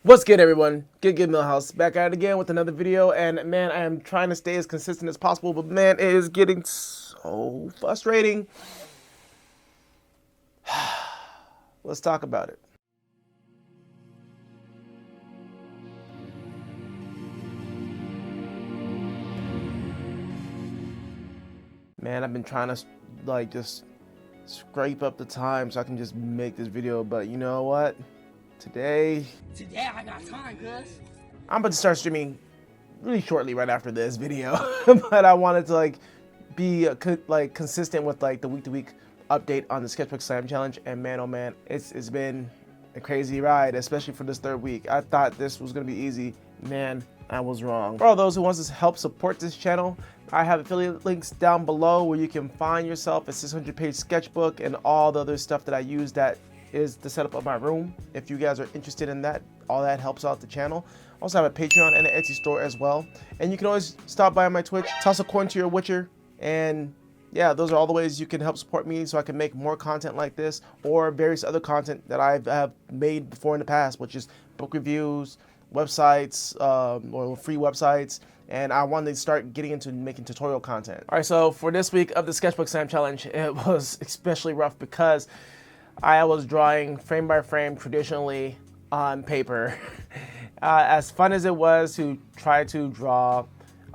What's good, everyone? GetGudMillhouse back at it again with another video, and man, I am trying to stay as consistent as possible, but man, it is getting so frustrating. Let's talk about it. Man, I've been trying to just scrape up the time so I can just make this video, but you know what? Today I got time, cuz. I'm about to start streaming really shortly right after this video, but I wanted to be consistent with the week-to-week update on the Sketchbook Sam challenge. And man, oh man, it's been a crazy ride, especially for this third week. I thought this was gonna be easy. Man, I was wrong. For all those who want to help support this channel, I have affiliate links down below where you can find yourself a 600-page sketchbook and all the other stuff that I use that is the setup of my room. If you guys are interested in that, all that helps out the channel. I also have a Patreon and an Etsy store as well. And you can always stop by on my Twitch, toss a coin to your Witcher, and yeah, those are all the ways you can help support me so I can make more content like this or various other content that I have made before in the past, which is book reviews, websites, or free websites. And I wanted to start getting into making tutorial content. All right, so for this week of the Sketchbook Sam challenge, it was especially rough because I was drawing frame by frame traditionally on paper. As fun as it was to try to draw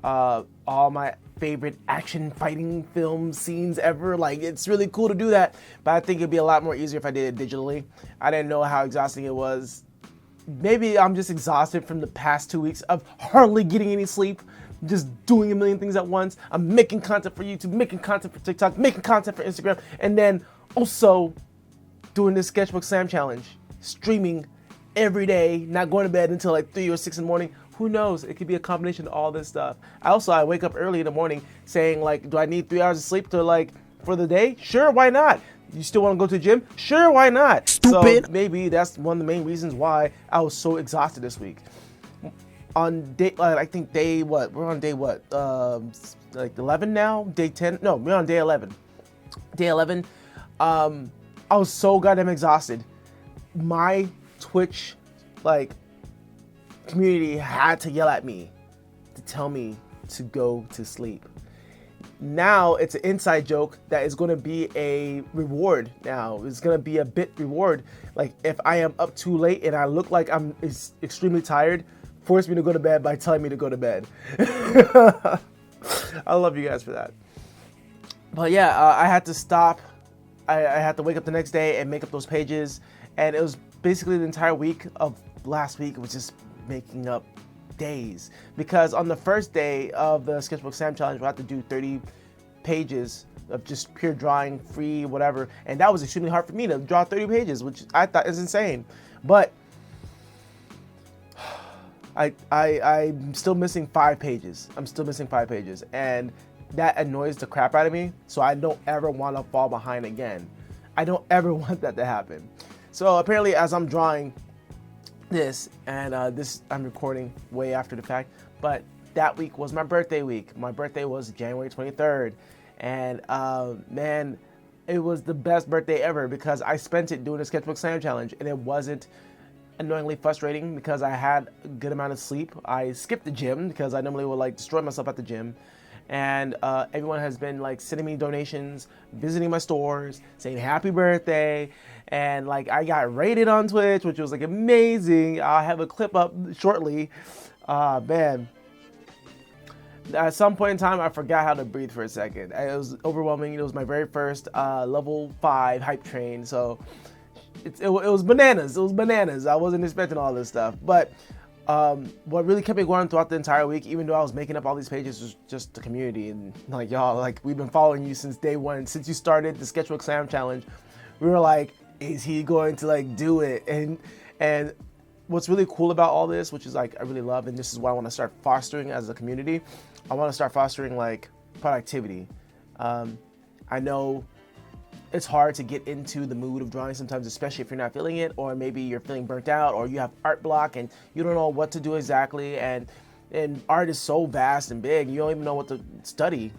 all my favorite action fighting film scenes ever, it's really cool to do that, but I think it'd be a lot more easier if I did it digitally. I didn't know how exhausting it was. Maybe I'm just exhausted from the past 2 weeks of hardly getting any sleep, just doing a million things at once. I'm making content for YouTube, making content for TikTok, making content for Instagram, and then also doing this Sketchbook Sam challenge, streaming every day, not going to bed until like 3 or 6 in the morning. Who knows? It could be a combination of all this stuff. I wake up early in the morning saying do I need 3 hours of sleep to for the day? Sure, why not? You still want to go to the gym? Sure, why not? Stupid. So maybe that's one of the main reasons why I was so exhausted this week. On day, I think day what? We're on day what? 11 now? Day 10? No, we're on day 11. Day 11. I was so goddamn exhausted. My Twitch community had to yell at me to tell me to go to sleep. Now it's an inside joke that is going to be a reward. Now it's going to be a bit reward. If I am up too late and I look like I'm extremely tired, force me to go to bed by telling me to go to bed. I love you guys for that. But yeah, I had to stop. I had to wake up the next day and make up those pages, and it was basically the entire week of last week was just making up days, because on the first day of the Sketchbook Sam challenge we had to do 30 pages of just pure drawing, free whatever, and that was extremely hard for me to draw 30 pages, which I thought is insane. But I'm still missing 5 pages. I'm still missing 5 pages, and that annoys the crap out of me, so I don't ever want to fall behind again. I don't ever want that to happen. So apparently, as I'm drawing this, and this I'm recording way after the fact, but that week was my birthday week. My birthday was January 23rd, and man, it was the best birthday ever because I spent it doing the Sketchbook Sam challenge, and it wasn't annoyingly frustrating because I had a good amount of sleep. I skipped the gym because I normally would destroy myself at the gym. And everyone has been sending me donations, visiting my stores, saying happy birthday, and I got rated on Twitch, which was amazing. I'll have a clip up shortly. Man, at some point in time I forgot how to breathe for a second. It was overwhelming. It was my very first level 5 hype train, so it was bananas. It was bananas. I wasn't expecting all this stuff, but what really kept me going throughout the entire week, even though I was making up all these pages, was just the community. And y'all, we've been following you since day one, since you started the Sketchbook Sam challenge. We were is he going to do it? And what's really cool about all this, which is I really love, and this is what I want to start fostering as a community, I want to start fostering productivity. I know it's hard to get into the mood of drawing sometimes, especially if you're not feeling it, or maybe you're feeling burnt out, or you have art block and you don't know what to do exactly, and art is so vast and big, you don't even know what to study,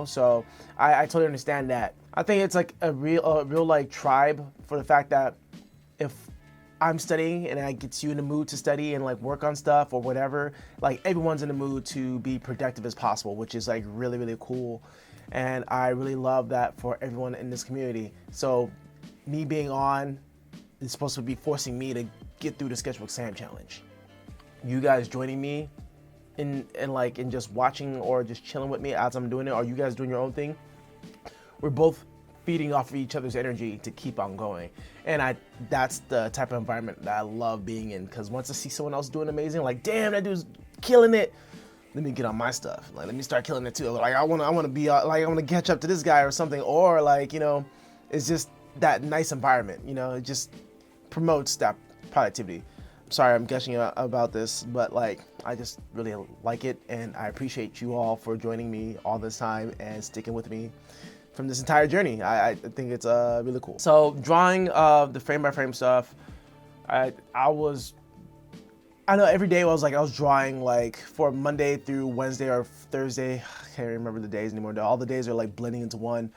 so I totally understand that. I think it's a real tribe for the fact that if I'm studying and it gets you in the mood to study and like work on stuff or whatever, like everyone's in the mood to be productive as possible, which is like really, really cool. And I really love that for everyone in this community. So me being on is supposed to be forcing me to get through the Sketchbook Sam challenge. You guys joining me in just watching or just chilling with me as I'm doing it, or you guys doing your own thing, we're both feeding off of each other's energy to keep on going. And that's the type of environment that I love being in, because once I see someone else doing amazing, like, damn, that dude's killing it, let me get on my stuff. Like, let me start killing it too. Like, I want to be like, I want to catch up to this guy or something. Or like, you know, it's just that nice environment, you know, it just promotes that productivity. Sorry, I'm gushing about this, but like, I just really like it, and I appreciate you all for joining me all this time and sticking with me from this entire journey. I think it's really cool. So drawing the frame by frame stuff, I know every day I was drawing like for Monday through Wednesday or Thursday. I can't remember the days anymore. All the days are like blending into one.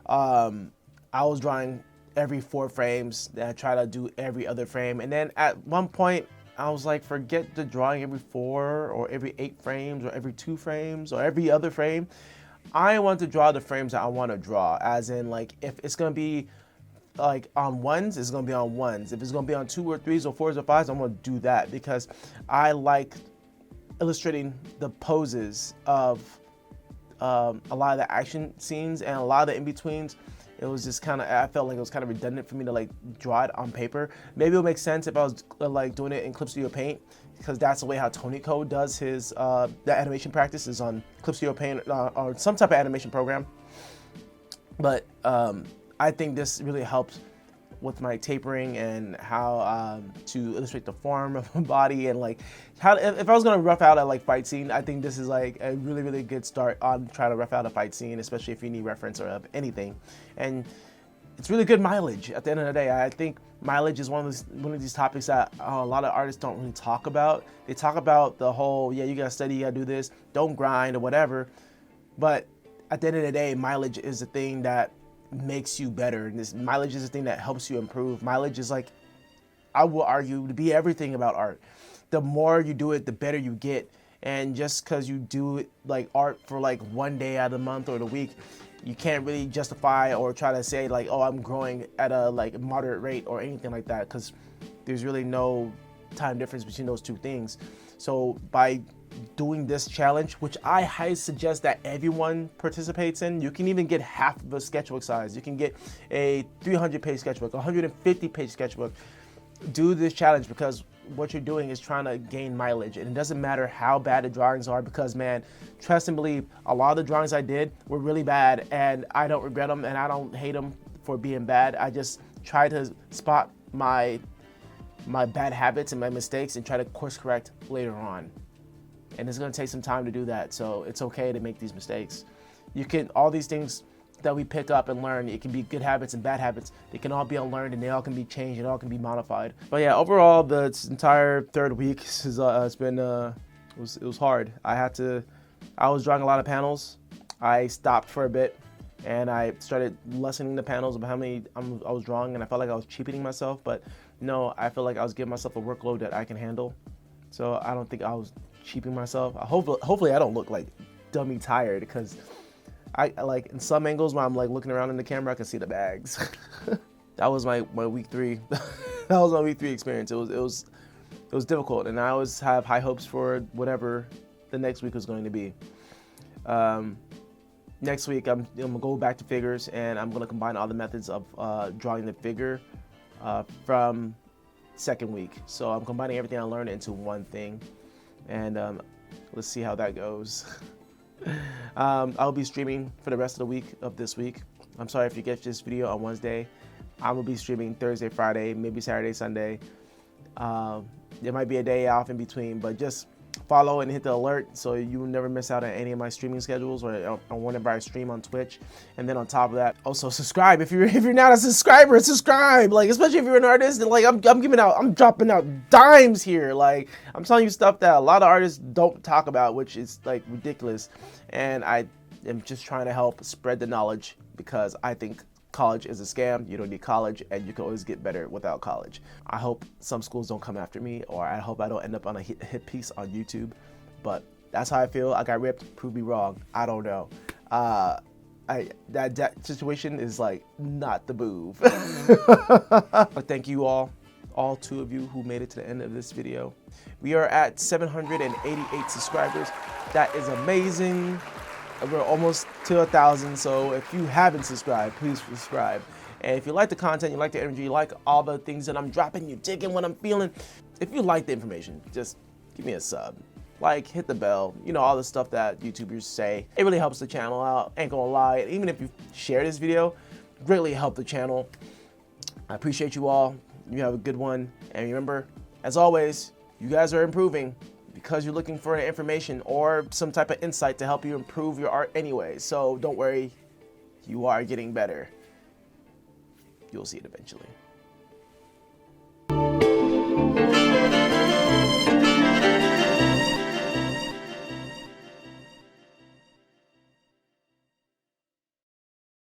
I was drawing every 4 frames, then I try to do every other frame. And then at one point I was like, forget the drawing every 4 or every 8 frames or every 2 frames or every other frame. I want to draw the frames that I want to draw, as in like if it's going to be like on ones, it's going to be on ones. If it's going to be on 2 or 3s or 4s or 5s, I'm going to do that, because I like illustrating the poses of a lot of the action scenes and a lot of the in-betweens. It was just kind of, I felt like it was kind of redundant for me to like draw it on paper. Maybe it would make sense if I was like doing it in Clip Studio Paint, because that's the way how Tony Code does his the animation practice is on Clip Studio Paint or some type of animation program. But I think this really helps with my tapering and how to illustrate the form of my body, and like how, if I was gonna rough out a like fight scene, I think this is like a really, really good start on trying to rough out a fight scene, especially if you need reference or of anything. And it's really good mileage at the end of the day. I think mileage is one of these topics that a lot of artists don't really talk about. They talk about the whole, yeah, you gotta study, you gotta do this, don't grind or whatever. But at the end of the day, mileage is the thing that makes you better. And this mileage is the thing that helps you improve. Mileage is like, I will argue, to be everything about art. The more you do it, the better you get. And just because you do it like art for like one day out of the month or the week, you can't really justify or try to say like, oh, I'm growing at a like moderate rate or anything like that, because there's really no time difference between those two things. So by doing this challenge, which I highly suggest that everyone participates in, you can even get half of a sketchbook size. You can get a 300-page sketchbook, 150-page sketchbook. Do this challenge, because what you're doing is trying to gain mileage, and it doesn't matter how bad the drawings are, because man, trust and believe, a lot of the drawings I did were really bad, and I don't regret them, and I don't hate them for being bad. I just try to spot my bad habits and my mistakes and try to course correct later on. And it's going to take some time to do that, so it's okay to make these mistakes. You can, all these things that we pick up and learn, it can be good habits and bad habits. They can all be unlearned, and they all can be changed, and all can be modified. But yeah, overall, the entire third week has been it was hard. I was drawing a lot of panels. I stopped for a bit, and I started lessening the panels of how many I was drawing, and I felt like I was cheapening myself. But no, I feel like I was giving myself a workload that I can handle. So I don't think I was cheapening myself. Hopefully I don't look like dummy tired, because I like in some angles when I'm like looking around in the camera, I can see the bags. That was my week 3. That was my week 3 experience. It was difficult, and I always have high hopes for whatever the next week was going to be. Next week I'm gonna go back to figures, and I'm gonna combine all the methods of drawing the figure from second week. So I'm combining everything I learned into one thing, and let's see how that goes. I'll be streaming for the rest of the week of this week. I'm sorry if you get this video on Wednesday. I'm gonna be streaming Thursday, Friday, maybe Saturday, Sunday. There might be a day off in between, but just follow and hit the alert so you will never miss out on any of my streaming schedules or whenever I stream on Twitch. And then on top of that, also subscribe. If you're not a subscriber, subscribe. Like, especially if you're an artist, like I'm dropping out dimes here. Like, I'm telling you stuff that a lot of artists don't talk about, which is like ridiculous. And I am just trying to help spread the knowledge, because I think college is a scam. You don't need college, and you can always get better without college. I hope some schools don't come after me, or I hope I don't end up on a hit piece on YouTube. But that's how I feel. I got ripped. Prove me wrong. I don't know. That situation is like not the move. But thank you all 2 of you who made it to the end of this video. We are at 788 subscribers. That is amazing. We're almost to 1,000, so if you haven't subscribed, please subscribe. And if you like the content, you like the energy, you like all the things that I'm dropping, you digging what I'm feeling, if you like the information, just give me a sub. Like, hit the bell, you know, all the stuff that YouTubers say. It really helps the channel out, ain't gonna lie. Even if you share this video, greatly help the channel. I appreciate you all. You have a good one. And remember, as always, you guys are improving because you're looking for information or some type of insight to help you improve your art anyway. So don't worry, you are getting better. You'll see it eventually.